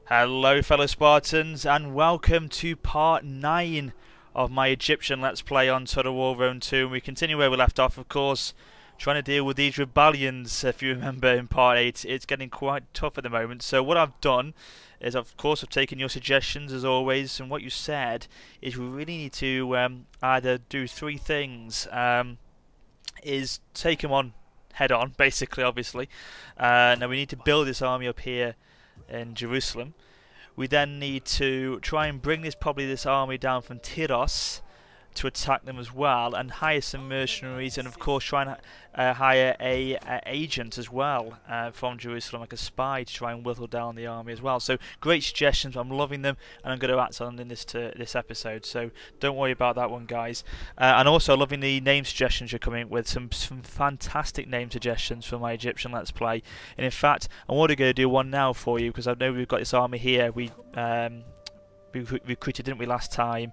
Hello fellow Spartans and welcome to part 9 of my Egyptian Let's Play on Total War Rome 2, and we continue where we left off, of course, trying to deal with these rebellions. If you remember in part 8, it's getting quite tough at the moment. So what I've done is, of course, I've taken your suggestions as always, and what you said is we really need to either do three things. Is take them on head on, basically, obviously. Now we need to build this army up here in Jerusalem. We then need to try and bring this army down from Tyros to attack them as well, and hire some mercenaries, and of course try and hire a agent as well from Jerusalem, like a spy, to try and whittle down the army as well. So great suggestions, I'm loving them, and I'm going to act on in this episode, so don't worry about that one, guys. And also loving the name suggestions you're coming with, some fantastic name suggestions for my Egyptian Let's Play. And in fact, I'm already going to do one now for you, because I know we've got this army here. We recruited, didn't we, last time,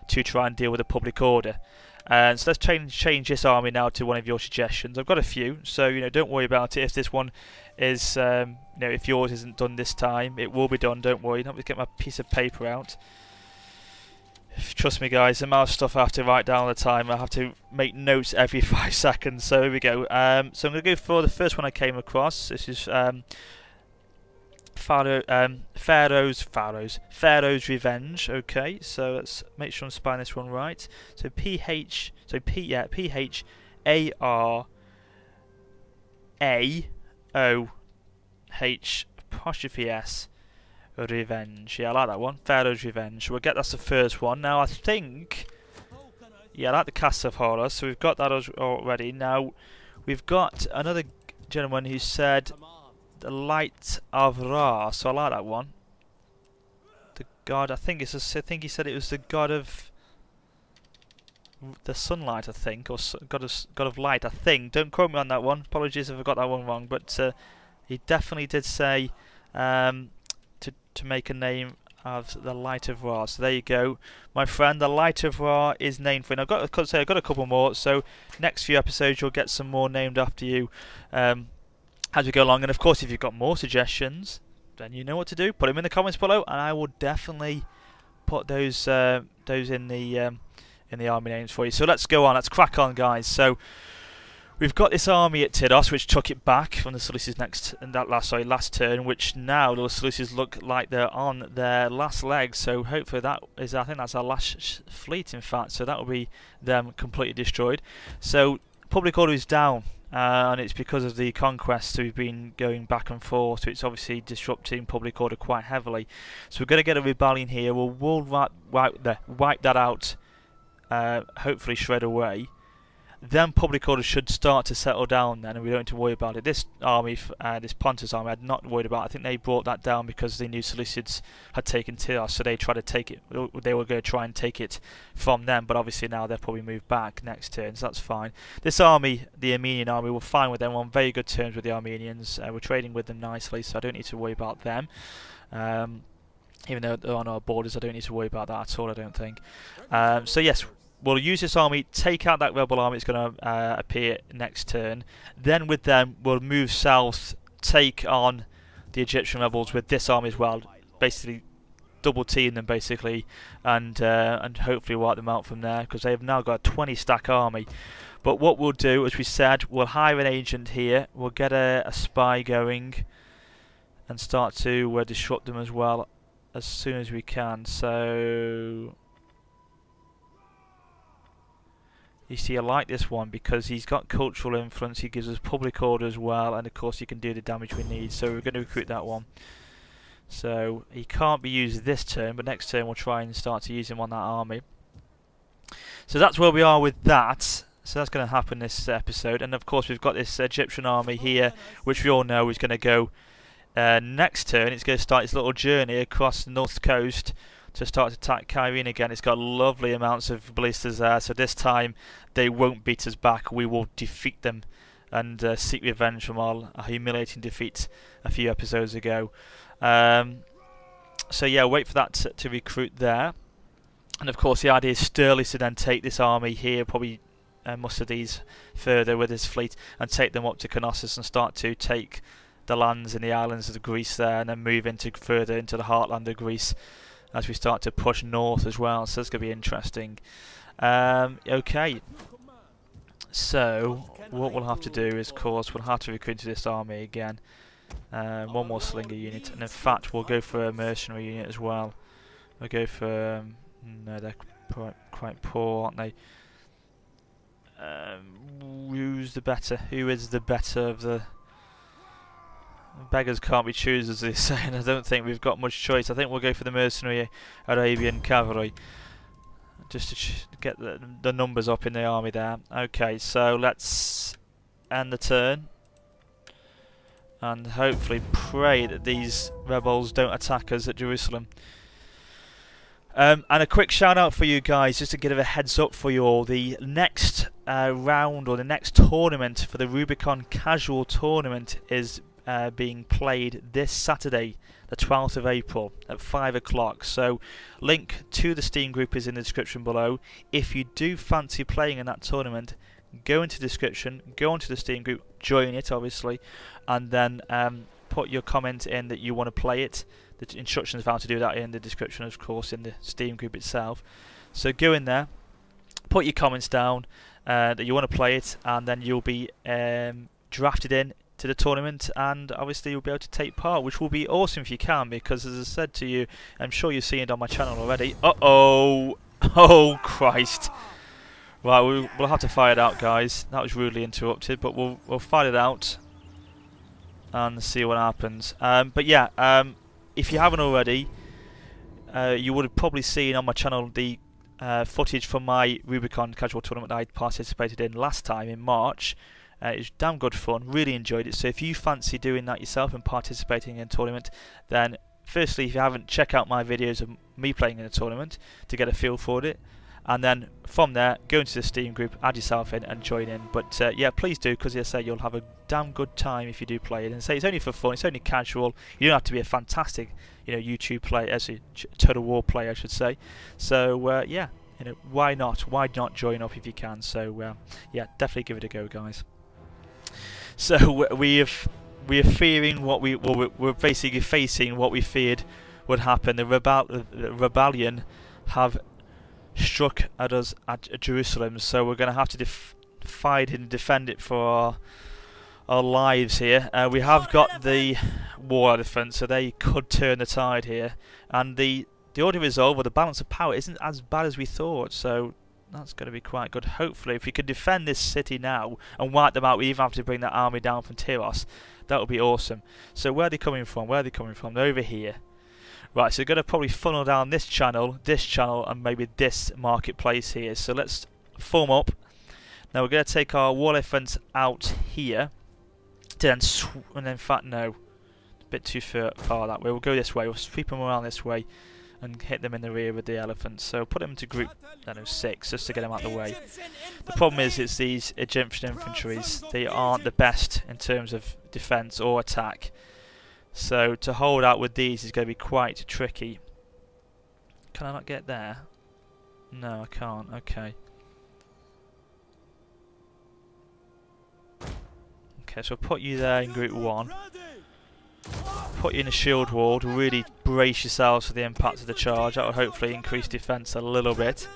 to try and deal with the public order. So let's change this army now to one of your suggestions. I've got a few, so don't worry about it. If this one is, if yours isn't done this time, it will be done. Don't worry. Let me get my piece of paper out. Trust me, guys, the amount of stuff I have to write down all the time. I have to make notes every 5 seconds. So here we go. So I'm going to go for the first one I came across. This is Pharaoh's Revenge. Okay, so let's make sure I'm spelling this one right. So P-H-A-R-A-O-H apostrophe S Revenge. Yeah, I like that one. Pharaoh's Revenge. We'll get, that's the first one. Now I think, yeah, I like the Cast of Horrors, so we've got that already. Now we've got another gentleman who said the Light of Ra, so I like that one. The god, I think he said it was the god of the sunlight, I think, or god of light, I think. Don't quote me on that one. Apologies if I got that one wrong, but he definitely did say to make a name of the Light of Ra. So there you go, my friend. The Light of Ra is named for you. I've got a couple more. So next few episodes you'll get some more named after you. As we go along, and of course if you've got more suggestions, then you know what to do. Put them in the comments below, and I will definitely put those in the army names for you. So let's go on, let's crack on, guys. So we've got this army at Tyros, which took it back from the Seleucids last turn, which now the Seleucids look like they're on their last legs. So hopefully that is, I think that's our last fleet, in fact. So that will be them completely destroyed. So public order is down. And it's because of the conquests we've been going back and forth, so it's obviously disrupting public order quite heavily. So we're going to get a rebellion here. We'll wipe that out, hopefully straight away. Then public order should start to settle down then, and we don't have to worry about it. This army, this Pontus army, I'm not worried about. I think they brought that down because they knew Seleucids had taken Tyros, so they tried to take it. They were going to try and take it from them, but obviously now they'll probably move back next turn, so that's fine. This army, the Armenian army, we're fine with them. We're on very good terms with the Armenians. We're trading with them nicely, so I don't need to worry about them. Even though they're on our borders, I don't need to worry about that at all, I don't think. So yes, we'll use this army, take out that rebel army that's going to appear next turn. Then with them, we'll move south, take on the Egyptian rebels with this army as well. Basically, double team them basically, and hopefully wipe them out from there, because they have now got a 20-stack army. But what we'll do, as we said, we'll hire an agent here. We'll get a spy going and start to disrupt them as well as soon as we can. So you see, I like this one because he's got cultural influence, he gives us public order as well, and of course he can do the damage we need, so we're going to recruit that one. So he can't be used this turn, but next turn we'll try and start to use him on that army. So that's where we are with that. So that's going to happen this episode, and of course we've got this Egyptian army here, which we all know is going to go next turn. It's going to start its little journey across the north coast to start to attack Kyrene again. It's got lovely amounts of ballistas there, so this time they won't beat us back. We will defeat them and seek revenge from our humiliating defeat a few episodes ago. So yeah, wait for that to recruit there. And of course the idea is Sterling to then take this army here, probably muster these further with his fleet, and take them up to Knossos and start to take the lands in the islands of Greece there, and then move into further into the heartland of Greece as we start to push north as well. So it's going to be interesting. Okay, so what we'll have to do is, of course, we'll have to recruit into this army again. One more slinger unit, and in fact we'll go for a mercenary unit as well. We'll go for no, they're quite poor, aren't they? Who's the better? Who is the better of the beggars? Can't be choosers, they say, and I don't think we've got much choice. I think we'll go for the mercenary Arabian cavalry, just to get the numbers up in the army there. Okay, so let's end the turn and hopefully pray that these rebels don't attack us at Jerusalem. And a quick shout out for you guys, just to give a heads up for you all. The next round, or the next tournament for the Rubicon Casual Tournament, is being played this Saturday, the 12th of April at 5 o'clock. So link to the Steam group is in the description below. If you do fancy playing in that tournament, go into the description, go onto the Steam group, join it obviously, and then put your comment in that you want to play it. The instructions for how to do that in the description, of course, in the Steam group itself. So go in there, put your comments down that you want to play it, and then you'll be drafted in to the tournament, and obviously you'll be able to take part, which will be awesome if you can, because as I said to you, I'm sure you've seen it on my channel already. Oh Christ. Right, we'll have to fire it out, guys. That was rudely interrupted, but we'll fire it out and see what happens. But yeah, if you haven't already, you would have probably seen on my channel the footage from my Rubicon Casual Tournament I participated in last time in March. It was damn good fun, really enjoyed it. So if you fancy doing that yourself and participating in a tournament, then firstly, if you haven't, check out my videos of me playing in a tournament to get a feel for it. And then from there, go into the Steam group, add yourself in and join in. But yeah, please do, because as I say, you'll have a damn good time if you do play it. And say it's only for fun, it's only casual. You don't have to be a fantastic, YouTube player, as a Total War player, I should say. So yeah, why not? Why not join up if you can? So yeah, definitely give it a go, guys. So we're fearing what we're basically facing what we feared would happen. The rebellion have struck at us at Jerusalem, so we're going to have to fight and defend it for our lives here. We have got the war elephant, so they could turn the tide here, and the order of resolve, or the balance of power, isn't as bad as we thought, so that's going to be quite good. Hopefully, if we can defend this city now and wipe them out, we even have to bring that army down from Tyros. That would be awesome. So where are they coming from? Where are they coming from? They're over here. Right, so we're going to probably funnel down this channel, and maybe this marketplace here. So let's form up. Now we're going to take our war elephants out here. And then, in fact, no. A bit too far that way. We'll go this way. We'll sweep them around this way and hit them in the rear with the elephants. So put them into group, I don't know, 6, just to get them out of the way. The problem is, it's these Egyptian infantries. They aren't the best in terms of defence or attack. So to hold out with these is going to be quite tricky. Can I not get there? No, I can't. Okay. Okay, so I'll put you there in group 1. Put you in a shield wall to really brace yourselves for the impact of the charge. That will hopefully increase defence a little bit.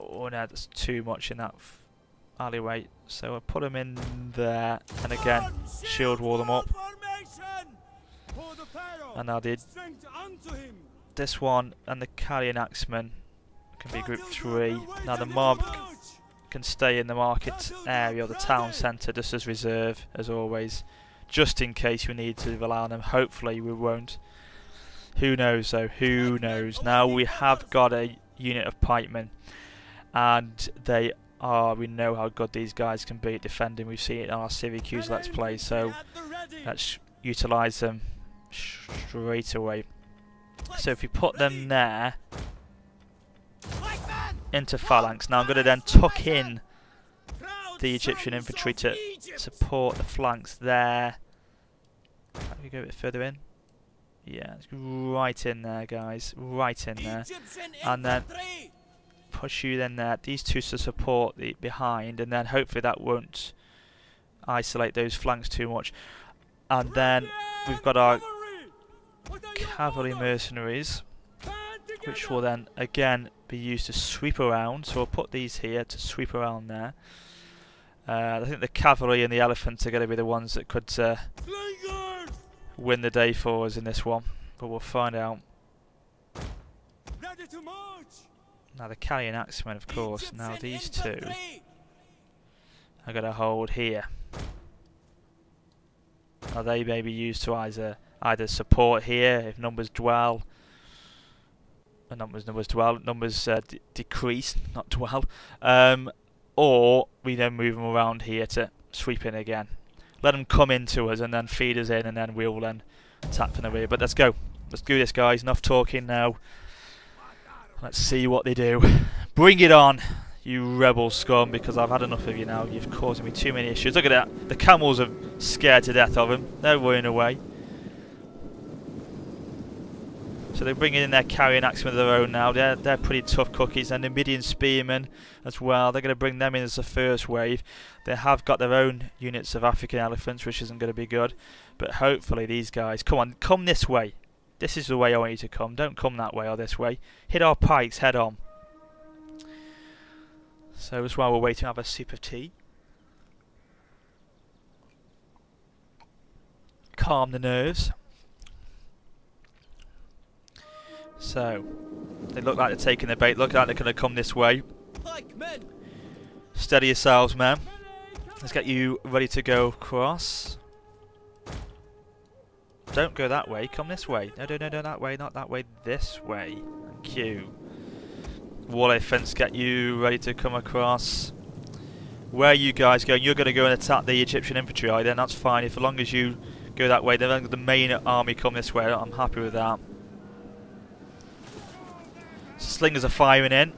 Oh no, that's too much in that alleyway. So I'll put them in there, and again, shield wall them up. And now this one and the carrion axemen can be group 3. Now the mob can stay in the market area or the town centre just as reserve, as always, just in case we need to rely on them. Hopefully we won't. Who knows though, who knows. Now we have got a unit of pikemen, and we know how good these guys can be at defending. We've seen it on our Syracuse Let's Play, so let's utilise them straight away. So if we put them there into phalanx, now I'm going to then tuck in the Egyptian infantry to support the flanks there. Can we go a bit further in? Yeah, it's right in there, guys, right in there, and then push you then there. These two to support the behind, and then hopefully that won't isolate those flanks too much. And then we've got our cavalry mercenaries, which will then again be used to sweep around. So we'll put these here to sweep around there. I think the cavalry and the elephants are going to be the ones that could win the day for us in this one, but we'll find out. Now the carrying axemen, of course. Now these two are going to hold here. Now they may be used to either support here if numbers dwell. Numbers decrease, not dwell. Or we then move them around here to sweep in again. Let them come into us and then feed us in, and then we'll then attack from the rear. But let's go. Let's do this, guys. Enough talking now. Let's see what they do. Bring it on, you rebel scum, because I've had enough of you now. You've caused me too many issues. Look at that. The camels are scared to death of him. They're running away. So they're bringing in their carrying axemen of their own now. They're pretty tough cookies. And the Midian spearmen as well. They're going to bring them in as the first wave. They have got their own units of African elephants, which isn't going to be good. But hopefully these guys... Come on, come this way. This is the way I want you to come. Don't come that way or this way. Hit our pikes head on. So as well, we're waiting to have a sip of tea. Calm the nerves. So, they look like they're taking the bait. Look like they're going to come this way. Steady yourselves, man. Let's get you ready to go across. Don't go that way. Come this way. No, that way. Not that way. This way. Thank you. Wall elephants, get you ready to come across. Where are you guys going? You're going to go and attack the Egyptian infantry, are you? Then that's fine. If as long as you go that way, then the main army come this way. I'm happy with that. Slingers are firing in.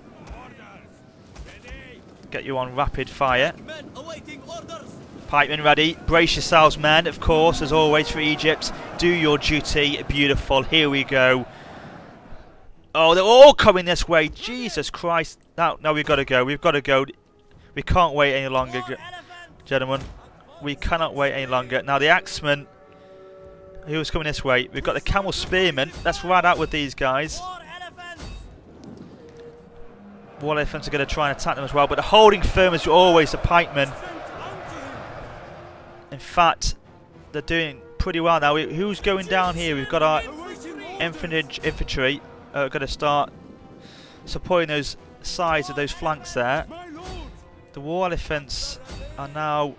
Get you on rapid fire. Pikemen ready. Brace yourselves, men, of course, as always for Egypt. Do your duty. Beautiful. Here we go. Oh, they're all coming this way. Jesus Christ. Now we've got to go. We've got to go. We can't wait any longer, gentlemen. We cannot wait any longer. Now the axemen, who's coming this way? We've got the camel spearmen. Let's ride out with these guys. War elephants are going to try and attack them as well, but the holding firm is always the pikemen. In fact, they're doing pretty well now. Who's going down here? We've got our infantry. Going to start supporting those sides of those flanks there. The war elephants are now,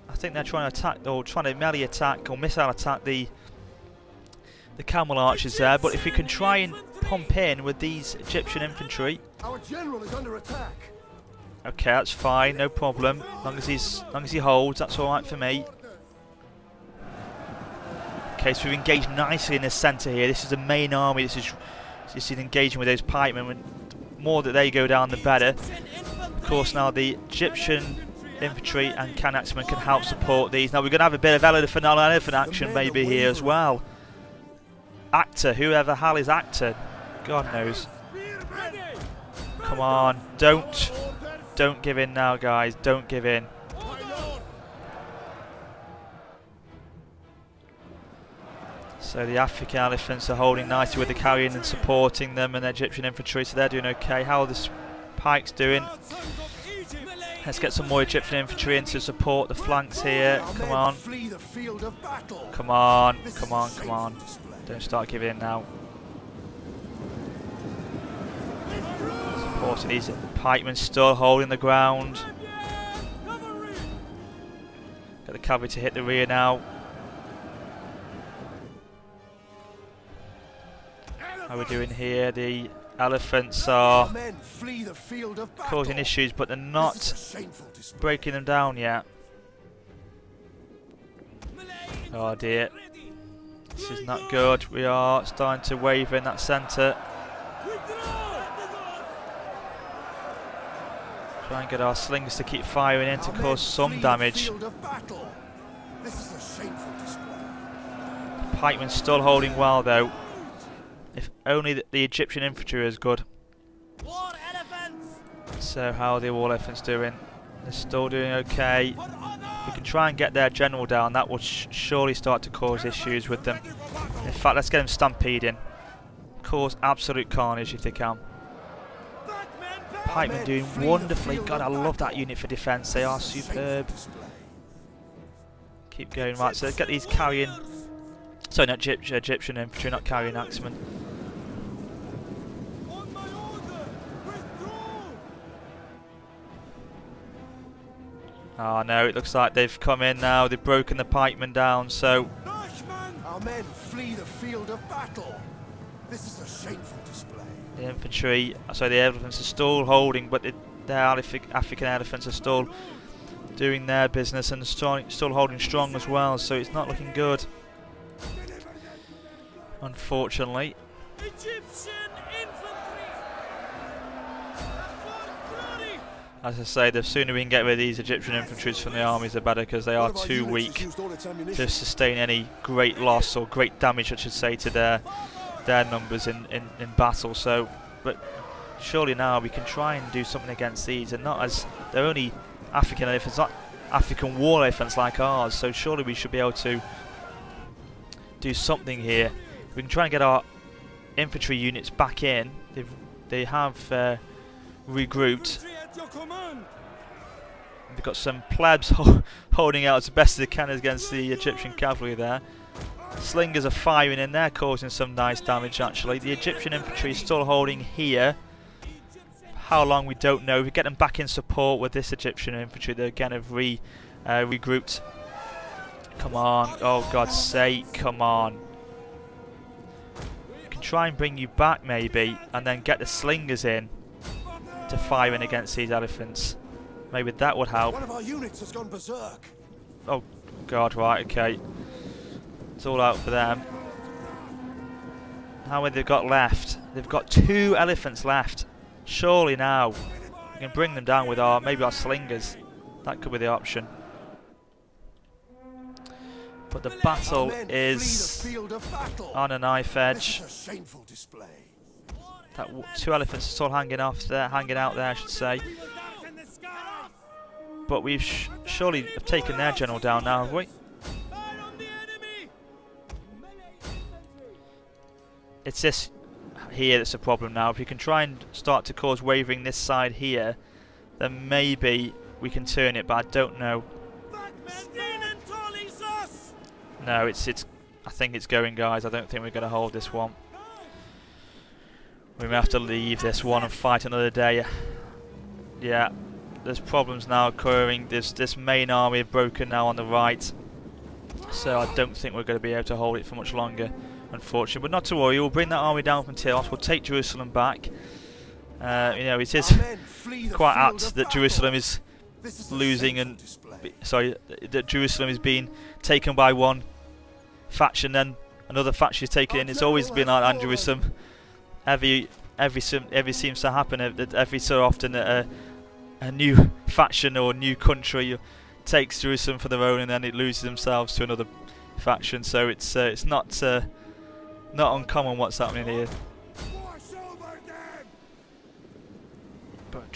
I think they're trying to attack, or trying to melee attack or missile attack the camel archers there. But if we can try and pump in with these Egyptian infantry. Our general is under attack. Okay, that's fine, no problem. As long as he holds, that's all right for me. Okay, so we've engaged nicely in the centre here. This is the main army. This is engaging with those pikemen. The more that they go down, the better. Of course, now the Egyptian infantry and Canaxmen can help support these. Now we're going to have a bit of elephant action maybe here as well. Actor, whoever hell is Actor? God knows. Come on, don't give in now, guys. Don't give in. So the African elephants are holding nicely with the carrying and supporting them, and the Egyptian infantry, so they're doing okay. How are the pikes doing? Let's get some more Egyptian infantry in to support the flanks here. Come on. Come on, come on, come on. Don't start giving in now. Supporting these pikemen, still holding the ground. Get the cavalry to hit the rear now. How are we doing here? The elephants are causing issues, but they're not breaking them down yet. Oh dear. This is not good. We are starting to waver in that centre. Try and get our slings to keep firing in to cause some damage. Pikemen still holding well though. If only the Egyptian infantry is good. So how are the war elephants doing? They're still doing okay. can try and get their general down. That will surely start to cause issues with them. In fact, let's get them stampeding. Cause absolute carnage if they can. Pikemen doing wonderfully. God, I love that unit for defence. They are superb. Keep going. Right, so let's get these carrying... Sorry, not Egyptian infantry, not carrying axemen. Oh no, it looks like they've come in now. They've broken the pikemen down, so... Our men flee the field of battle. This is a shameful display. The infantry, sorry, the elephants are still holding, but the African elephants are still doing their business and still holding strong as well, so it's not looking good. Unfortunately. Egyptian infantry. As I say, the sooner we can get rid of these Egyptian infantry from the armies, the better, because they are too weak to sustain any great loss or great damage, I should say, to their numbers in battle. So, but surely now we can try and do something against these, and not as they're only African elephants, not African war elephants like ours. So surely we should be able to do something here. We can try and get our infantry units back in. They have regrouped. They've got some plebs holding out as best as they can against the Egyptian cavalry there. Slingers are firing in there, causing some nice damage actually. The Egyptian infantry is still holding here. How long we don't know. If we get them back in support with this Egyptian infantry, they again have regrouped. Come on, oh God's sake, come on. We can try and bring you back maybe, and then get the slingers in to fire in against these elephants. Maybe that would help. One of our units has gone berserk. Oh God, right, okay. It's all out for them. How many they've got left? They've got 2 elephants left. Surely now we can bring them down with maybe our slingers. That could be the option. But the battle is on a knife edge. That 2 elephants are still hanging out there, I should say. But we've surely have taken their general down now, have we? It's this here that's a problem now. If we can try and start to cause wavering this side here, then maybe we can turn it, but I don't know. No, I think it's going, guys. I don't think we're going to hold this one. We may have to leave this one and fight another day. Yeah, there's problems now occurring. This main army have broken now on the right, so I don't think we're going to be able to hold it for much longer, unfortunately. But not to worry, we'll bring that army down from Teos. We'll take Jerusalem back. You know, it is quite apt that Jerusalem is losing, and that Jerusalem is being taken by one faction, then another faction is taken in. It's always been like that in Jerusalem. Every seems to happen every so often that a new faction or new country takes Jerusalem for their own, and then it loses themselves to another faction. So it's not uncommon what's happening here. But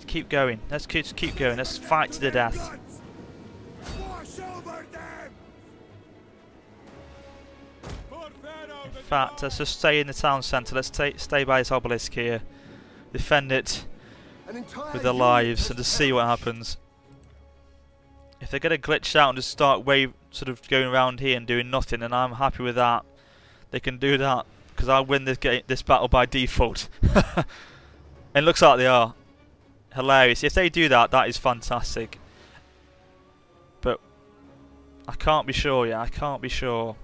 keep going. Let's keep going. Let's fight to the death. In fact, let's just stay in the town centre. Let's stay by this obelisk here. Defend it with their lives and just see what happens. If they're going to glitch out and just start sort of going around here and doing nothing, then I'm happy with that. They can do that, because I'll win this battle by default. And it looks like they are. Hilarious. If they do that, that is fantastic. But I can't be sure yet. I can't be sure.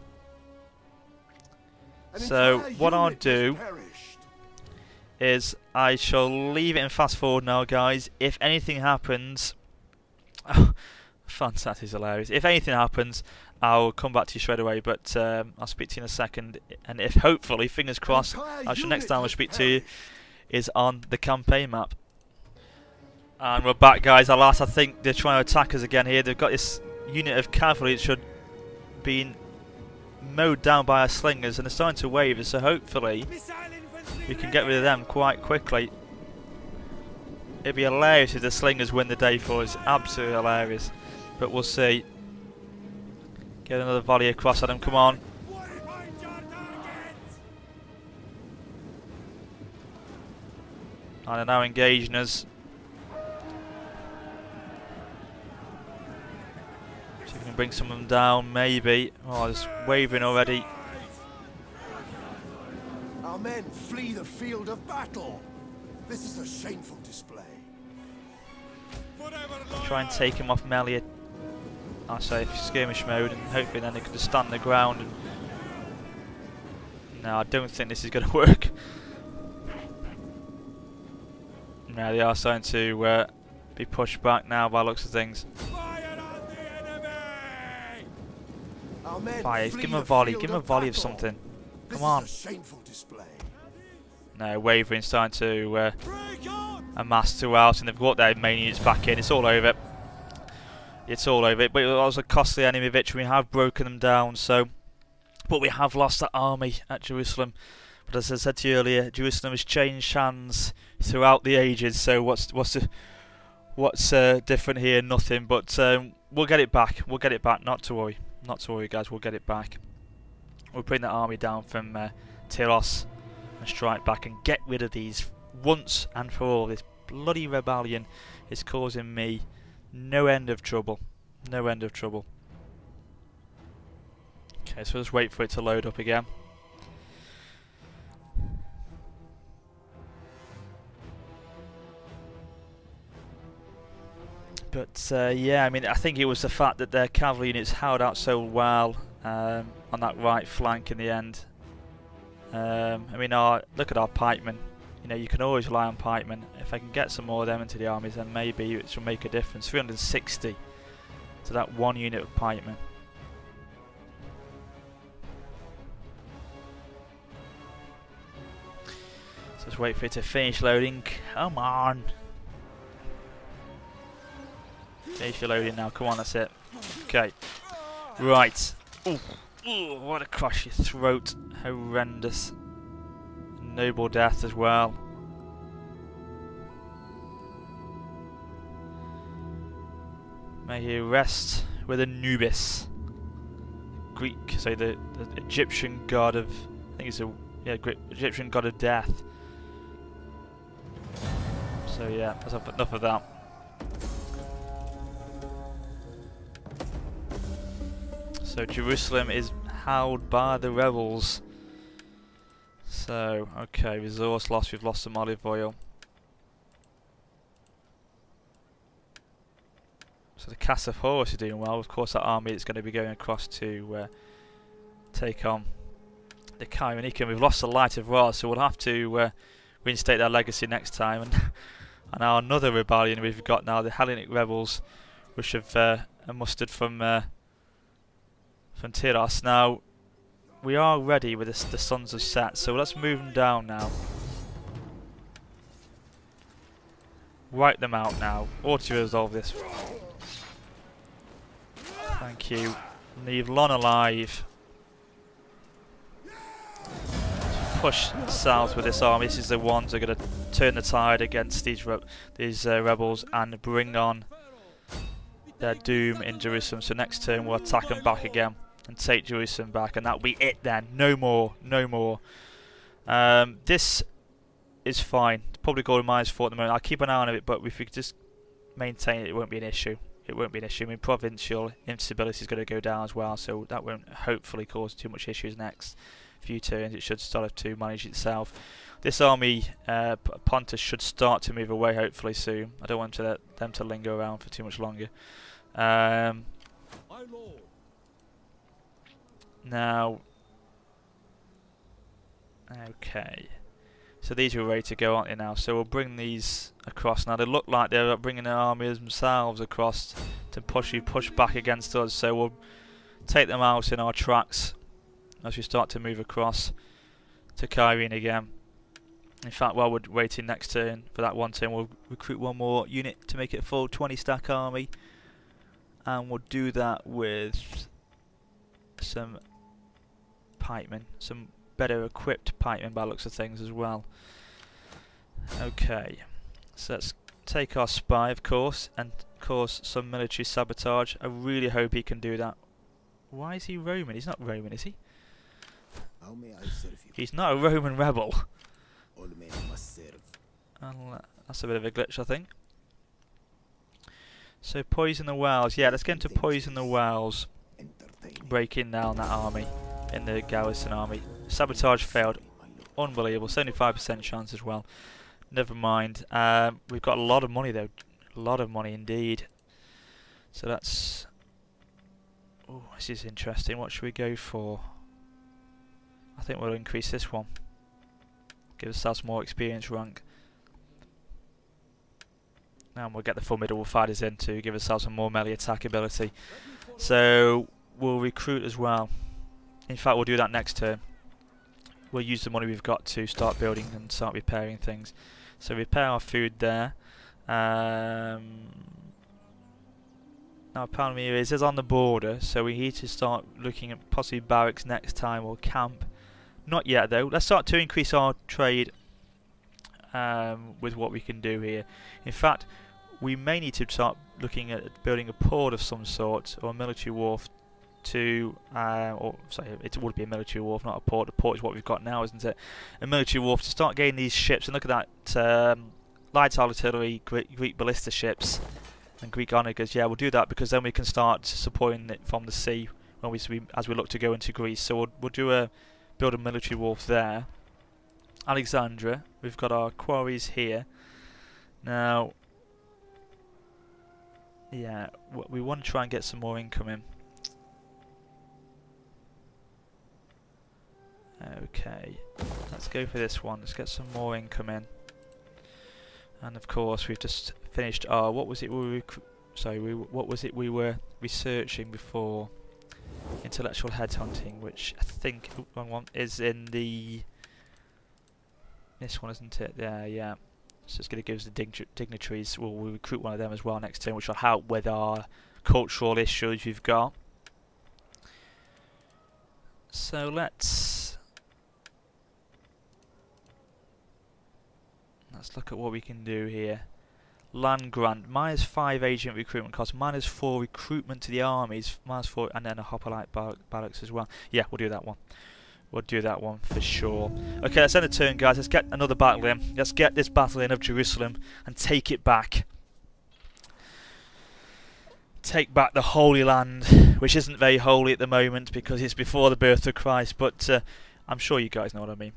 So what I'll do is I shall leave it and fast forward now, guys. If anything happens, oh, fantastic, hilarious. If anything happens, I'll come back to you straight away. But I'll speak to you in a second. And if hopefully, fingers crossed, next time I'll speak to you is on the campaign map. And we're back, guys. Alas, I think they're trying to attack us again here. They've got this unit of cavalry that should be mowed down by our slingers, and they're starting to wave, so hopefully we can get rid of them quite quickly. It'd be hilarious if the slingers win the day for us. Absolutely hilarious. but we'll see. Get another volley across at him, come on. And they're now engaging us. See if we can bring some of them down, maybe. Oh, it's wavering already. Our men flee the field of battle. This is a shameful display. Try and take him off melee. I say skirmish mode, and hopefully then they can just stand the ground. And no, I don't think this is going to work. No, they are starting to be pushed back now by the looks of things. Fire, give him a volley, give him a volley of something. Come on. No, wavering, starting to amass throughout, and they've got their main units back in. It's all over. It's all over. But it was a costly enemy victory. We have broken them down, but we have lost that army at Jerusalem. But as I said to you earlier, Jerusalem has changed hands throughout the ages. So what's different here? Nothing. But we'll get it back. We'll get it back. Not to worry. Not to worry, guys. We'll get it back. We'll bring that army down from Tyros and strike back and get rid of these once and for all. This bloody rebellion is causing me no end of trouble. No end of trouble. Okay, so let's wait for it to load up again. But yeah, I mean, I think it was the fact that their cavalry units held out so well on that right flank in the end. I mean, look at our pikemen. You know, you can always rely on pikemen. If I can get some more of them into the armies, then maybe it will make a difference. 360 to that one unit of pikemen. So let's wait for it to finish loading. Come on. Finish your loading now. Come on, that's it. Okay. Right. Ooh. Ooh, what a crush your throat. Horrendous. Noble death as well. May he rest with Anubis. Greek, so the Egyptian god of, I think it's Greek Egyptian god of death. So yeah, that's enough of that. So Jerusalem is held by the rebels. So, okay, resource loss, we've lost some olive oil. So the Cass of Horus is doing well. Of course, that army is going to be going across to take on the Kyrenicum. We've lost the Light of Ra, so we'll have to reinstate their legacy next time. And now another rebellion we've got now, the Hellenic rebels, which have mustered from Tyros. Now, we are ready with the Sons of Set, so let's move them down now. Wipe them out now. Auto-resolve this. Thank you. Leave Lon alive. Push south with this army. This is the ones that are going to turn the tide against these rebels and bring on their doom in Jerusalem. So next turn we'll attack them back again and take Jerusalem back, and that'll be it then. No more, no more. This is fine. Probably go to -4 at the moment. I'll keep an eye on it, but if we could just maintain it, it won't be an issue. It won't be an issue. I mean, provincial instability is going to go down as well, so that won't hopefully cause too much issues next few turns. It should start to manage itself. This army, Pontus, should start to move away hopefully soon. I don't want them to linger around for too much longer. Now, okay, so these are ready to go, aren't they now? So we'll bring these across. Now they look like they're bringing an army themselves across to push back against us, so we'll take them out in our tracks as we start to move across to Kyrene again. In fact, while we're waiting next turn for that one turn, we'll recruit one more unit to make it a full 20 stack army, and we'll do that with some pikemen, some better equipped pikemen by the looks of things as well. Okay, so let's take our spy, of course, and cause some military sabotage. I really hope he can do that. Why is he Roman? He's not Roman, is he? How may I serve you? He's not a Roman rebel. All men must serve. Well, that's a bit of a glitch, I think. So poison the wells. Yeah, let's get into poison the wells. Breaking down that army in the garrison army. Sabotage failed. Unbelievable. 75% chance as well. Never mind. We've got a lot of money though. A lot of money indeed. So that's... Oh, this is interesting. What should we go for? I think we'll increase this one. Give ourselves more experience rank. And we'll get the formidable fighters in to give ourselves some more melee attack ability. So we'll recruit as well. In fact, we'll do that next turn. We'll use the money we've got to start building and start repairing things. So repair our food there. Now problem here is it's on the border, so we need to start looking at possibly barracks next time or camp. Not yet though. Let's start to increase our trade with what we can do here. In fact, we may need to start looking at building a port of some sort or a military wharf to, or sorry, it would be a military wharf, not a port. A port is what we've got now, isn't it? A military wharf to start getting these ships. And look at that, light artillery, Greek ballista ships, and Greek onagers. Yeah, we'll do that because then we can start supporting it from the sea when as we look to go into Greece. So we'll build a military wharf there. Alexandria, we've got our quarries here. Now, yeah, we want to try and get some more income in. Okay, let's go for this one. Let's get some more income in. And of course, we've just finished our what was it we were researching before? Intellectual headhunting, which I think is in the this one, isn't it? Yeah. So it's going to give us the dignitaries. We'll recruit one of them as well next turn, which will help with our cultural issues we've got. So let's look at what we can do here. Land grant, -5 agent recruitment cost, -4 recruitment to the armies, -4, and then a hoplite barracks as well. Yeah, we'll do that one. We'll do that one for sure. Okay, let's end the turn, guys. Let's get another battle in. Let's get this battle in of Jerusalem and take it back. Take back the Holy Land, which isn't very holy at the moment because it's before the birth of Christ, but I'm sure you guys know what I mean.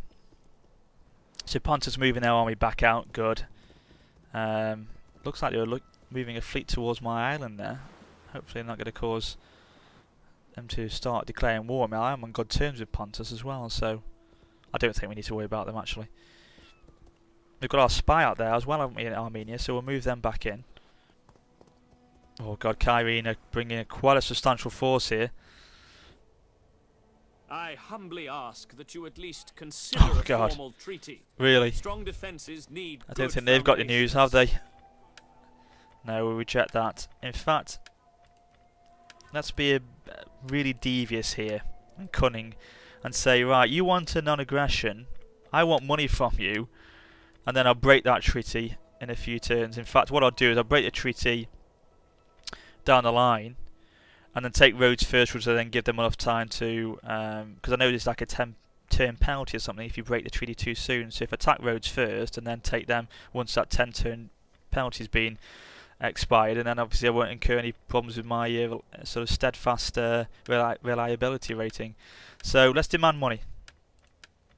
So Pontus moving their army back out, good. Looks like they're moving a fleet towards my island there. Hopefully they're not going to cause them to start declaring war. I mean, I am on good terms with Pontus as well, so I don't think we need to worry about them actually. We've got our spy out there as well, haven't we, in Armenia, so we'll move them back in. Oh god, Kyrene are bringing quite a substantial force here. I humbly ask that you at least consider a formal treaty. Really? Strong defenses need I don't think they've got the news, have they? No, we'll reject that. In fact, let's be really devious here and cunning and say, right, you want a non-aggression, I want money from you, and then I'll break that treaty in a few turns. In fact, what I'll do is I'll break the treaty down the line and then take Rhodes first, which will then give them enough time to, because I know there's like a 10-turn penalty or something if you break the treaty too soon. So if I attack Rhodes first and then take them once that 10-turn penalty's been expired, and then obviously I won't incur any problems with my sort of steadfast reliability rating. So let's demand money.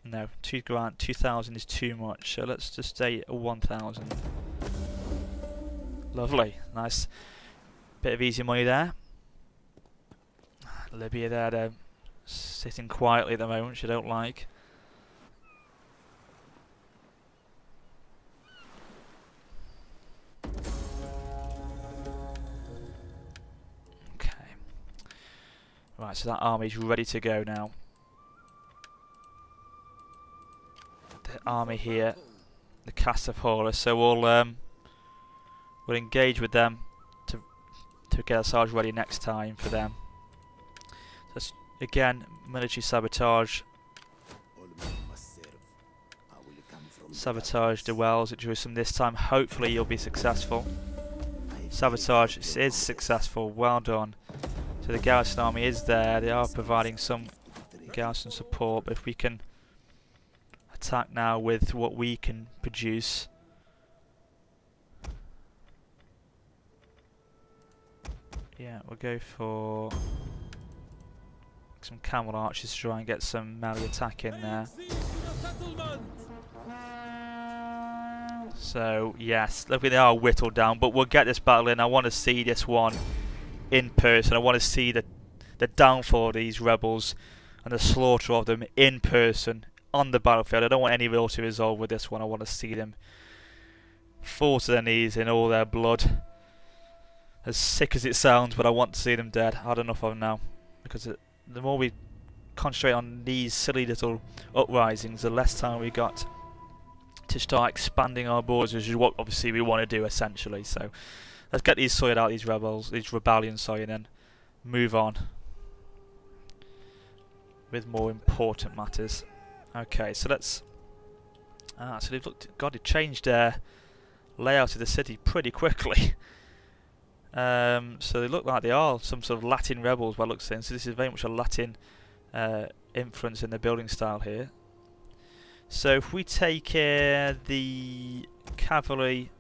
No, 2,000 is too much, so let's just say 1,000. Lovely, nice bit of easy money there. Libya there, they're sitting quietly at the moment, which I don't like. Okay. Right, so that army's ready to go now. The army here, the cast of Horus, so we'll engage with them to get ourselves ready next time for them. So again, military sabotage. Sabotage the wells at Jerusalem this time. Hopefully you'll be successful. Sabotage is successful. Well done. So the garrison army is there. They are providing some garrison support, but if we can attack now with what we can produce. Yeah, we'll go for some camel archers to try and get some melee attack in there. So yes, look, they are whittled down, but we'll get this battle in. I want to see this one in person. I want to see the downfall of these rebels and the slaughter of them in person on the battlefield. I don't want any military to resolve with this one. I want to see them fall to their knees in all their blood. As sick as it sounds, but I want to see them dead. I had enough of them now, because the more we concentrate on these silly little uprisings, the less time we got to start expanding our borders, which is what obviously we want to do essentially. So let's get these sorted out, these rebellions, sorry, and then move on with more important matters. Okay, so let's. So they've looked. God, they've changed their layout of the city pretty quickly. So they look like they are some sort of Latin rebels by looks of things. So this is very much a Latin influence in the building style here. So if we take the cavalry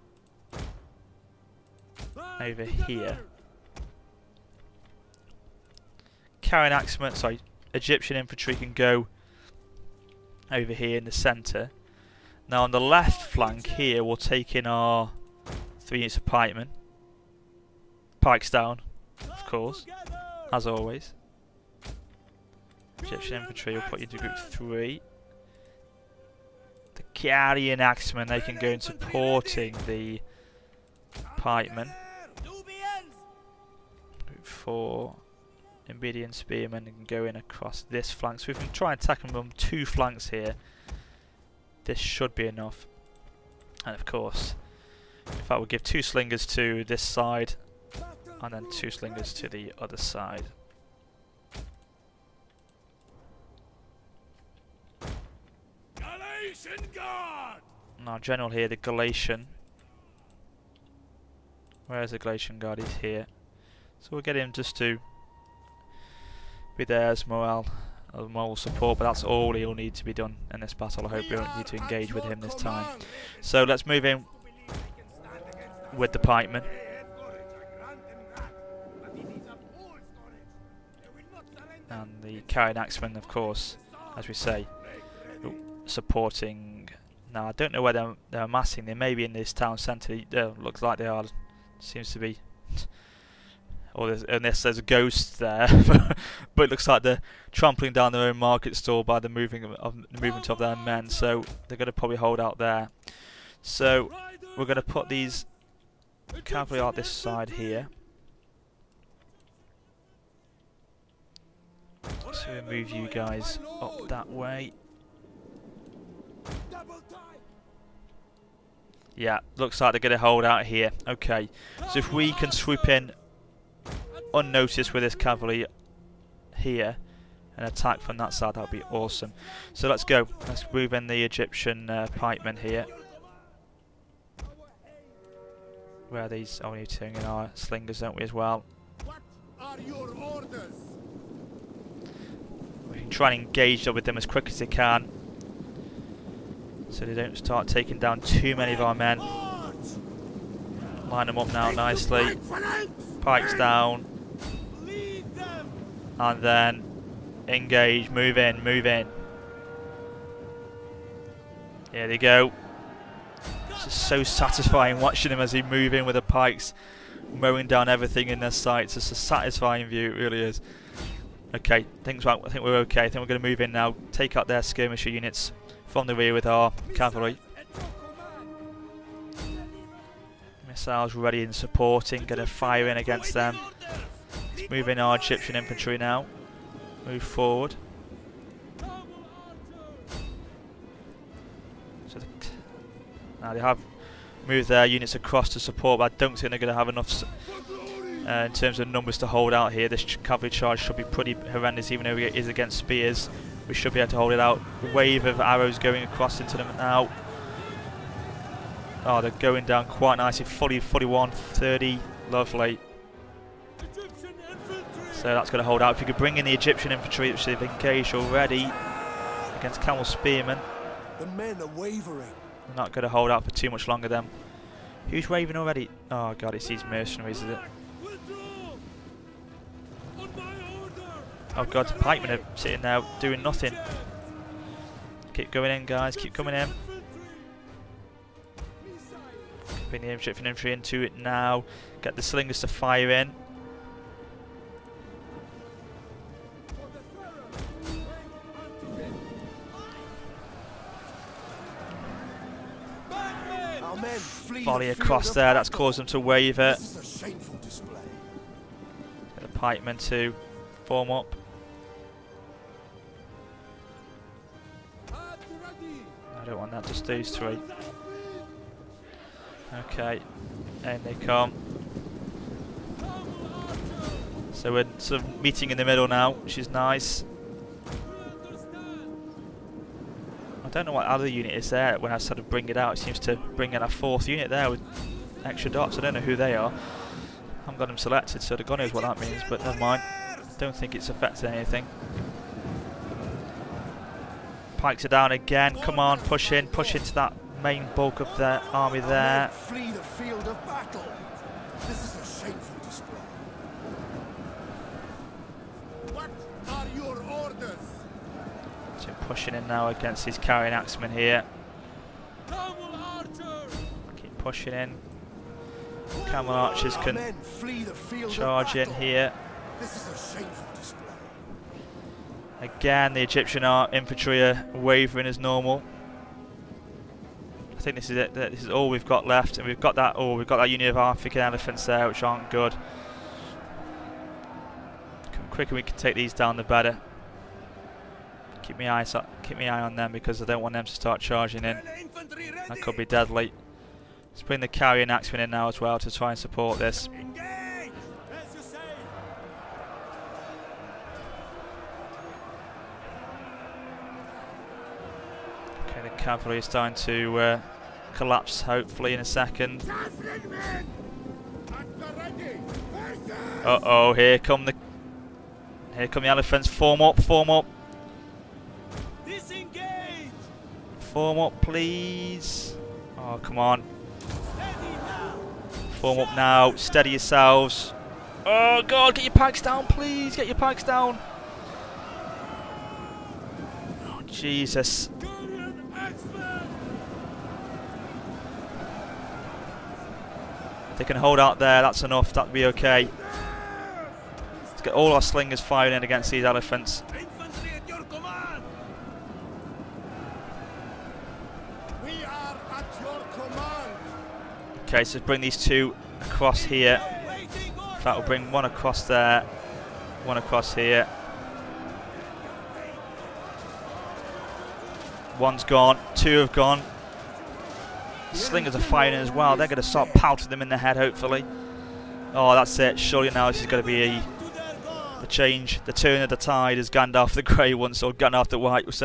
over here, carrying axemen, sorry, Egyptian infantry can go over here in the centre. Now on the left flank here, we'll take in our 3 units of pikemen. Pikes down, of course, as always. Egyptian infantry will put you into group 3. The carrying axemen, they can go in supporting the pikemen. Group 4, Numidian spearmen can go in across this flank. So we can try and attack them on 2 flanks here. This should be enough. And of course, in fact, we'll give 2 slingers to this side, and then 2 slingers to the other side. Galatian guard! Now, general here, the Galatian. Where's the Galatian guard? He's here. So we'll get him just to be there as moral support, but that's all he'll need to be done in this battle. I hope we don't need to engage with him this time. So let's move in with the pikemen. And the carrying axemen, of course, as we say, supporting. Now I don't know where they're amassing. They may be in this town centre. Looks like they are. Seems to be. Or unless there's a ghost there, but it looks like they're trampling down their own market stall by the movement of their men. So they're going to probably hold out there. So we're going to put these cavalry out this side here. So we'll move you guys up that way. Yeah, looks like they're going to hold out here. Okay, so if we can swoop in unnoticed with this cavalry here and attack from that side, that would be awesome. So let's go. Let's move in the Egyptian pikemen here. Where are these? Oh, we need to turn in our slingers, don't we, as well? What are your orders? We can try and engage with them as quick as they can, so they don't start taking down too many of our men. Line them up now nicely. Pikes down. And then engage, move in, move in. Here they go. It's just so satisfying watching them as they move in with the pikes, mowing down everything in their sights. It's a satisfying view, it really is. Okay, I think we're okay. I think we're going to move in now, take out their skirmisher units from the rear with our cavalry. Missiles ready and supporting, going to fire in against them. Let's move in our Egyptian infantry now. Move forward. So now they have moved their units across to support, but I don't think they're going to have enough in terms of numbers to hold out here. This cavalry charge should be pretty horrendous, even though it is against spears. We should be able to hold it out. A wave of arrows going across into them now. Oh, they're going down quite nicely. 41, 30, Lovely. So that's going to hold out. If you could bring in the Egyptian infantry, which they've engaged already against camel spearmen. The men are wavering. They're not going to hold out for too much longer then. Who's waving already? Oh god, it's these mercenaries, is it? Oh god, the pikemen are sitting there doing nothing. Keep going in, guys, keep coming in. Bring the infantry into it now. Get the slingers to fire in. Volley across there, that's caused them to waver. Get the pikemen to form up. I don't want that, just those three. Okay, and they come. So we're sort of meeting in the middle now, which is nice. I don't know what other unit is there. When I sort of bring it out, it seems to bring in a fourth unit there with extra dots. I don't know who they are. I haven't got them selected, so God knows what that means, but never mind. Don't think it's affected anything. Pikes are down again. Come on, push into that main bulk of their army there. Flee the field of battle. This is a shameful display. What are your orders? So pushing in now against these carrying axemen here. Keep pushing in. Camel archers can charge in here. This is a shameful display. Again, the Egyptian infantry are wavering as normal. I think this is it. This is all we've got left, and we've got that. Oh, we've got that unit of African elephants there, which aren't good. The quicker we can take these down, the better. Keep my eye on them because I don't want them to start charging in. That could be deadly. Let's bring the carrying axemen in now as well to try and support this. Okay, the cavalry is starting to collapse hopefully in a second. Uh-oh, here come the elephants. Form up, form up. Form up, please. Oh, come on. Form up now. Steady yourselves. Oh, God, get your pikes down, please. Get your pikes down. Oh, Jesus. They can hold out there. That's enough. That'll be okay. Let's get all our slingers firing in against these elephants. Okay, so bring these two across here. In fact, we'll bring one across there, one across here. One's gone, two have gone. Slingers are firing as well. They're going to start pelting them in the head, hopefully. Oh, that's it. Surely now this is going to be the change, the turn of the tide, as Gandalf the Grey once, or Gandalf the White was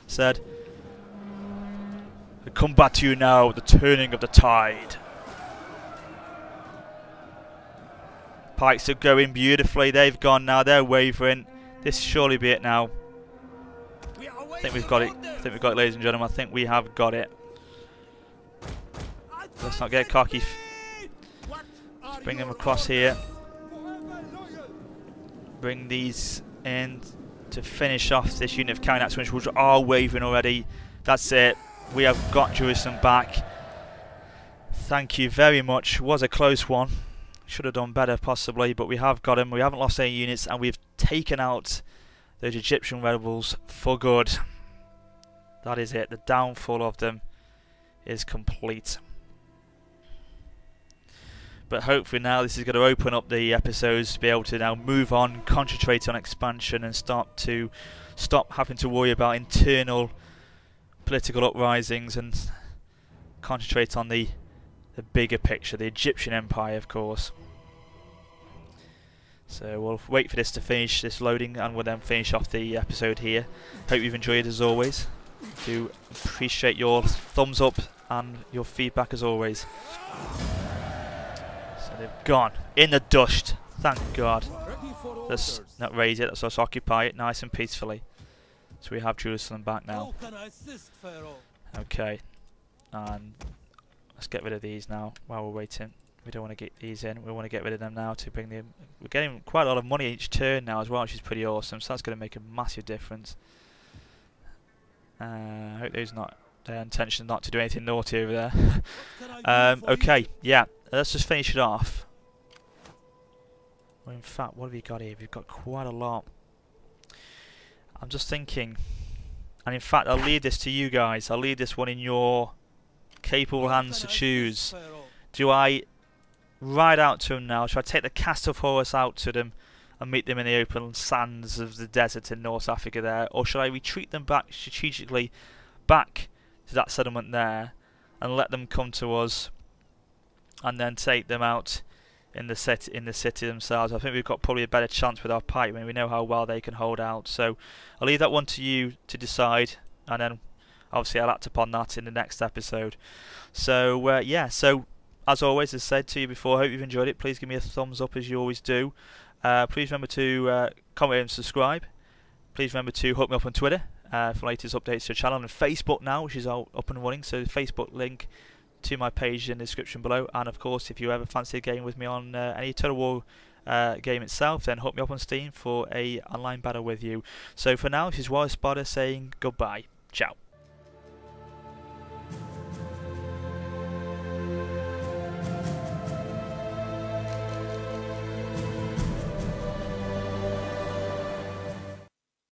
said. I come back to you now, the turning of the tide. Pikes are going beautifully. They've gone now. They're wavering. This surely be it now. I think we've got it. I think we've got it, ladies and gentlemen. I think we have got it. Let's not get cocky. Let's bring them across here. Bring these in to finish off this unit of carrying axemen, which are wavering already. That's it. We have got Jerusalem back. Thank you very much. It was a close one. Should have done better possibly, but we have got them. We haven't lost any units, and we've taken out those Egyptian rebels for good. That is it. The downfall of them is complete. But hopefully now this is going to open up the episodes to be able to now move on, concentrate on expansion, and stop having to worry about internal political uprisings and concentrate on the bigger picture, the Egyptian Empire, of course. So we'll wait for this to finish, this loading, and we'll then finish off the episode here. Hope you've enjoyed as always. Do appreciate your thumbs up and your feedback as always. So they've gone in the dust. Thank God. Let's not raise it. Let's just occupy it nice and peacefully. So we have Jerusalem back now. Okay. And let's get rid of these now while we're waiting. We don't want to get these in. We want to get rid of them now to bring them. We're getting quite a lot of money each turn now as well, which is pretty awesome. So that's going to make a massive difference. I hope there's not their intention not to do anything naughty over there. Okay, yeah. Let's just finish it off. Well, in fact, what have we got here? We've got quite a lot. I'm just thinking, and in fact, I'll leave this to you guys. I'll leave this one in your capable hands to choose. Do I ride out to them now? Should I take the cast of horse out to them and meet them in the open sands of the desert in North Africa there? Or should I retreat them back strategically back to that settlement there and let them come to us and then take them out in the city themselves? I think we've got probably a better chance with our pikemen. We know how well they can hold out. So I'll leave that one to you to decide, and then obviously I'll act upon that in the next episode. So yeah, so as always, as said to you before, I hope you've enjoyed it. Please give me a thumbs up as you always do. Please remember to comment and subscribe. Please remember to hook me up on Twitter for latest updates to the channel, and Facebook now, which is all up and running. So the Facebook link to my page in the description below. And of course, if you ever fancy a game with me on any Total War game itself, then hook me up on Steam for a online battle with you. So for now, this is Warrior Sparta saying goodbye. Ciao.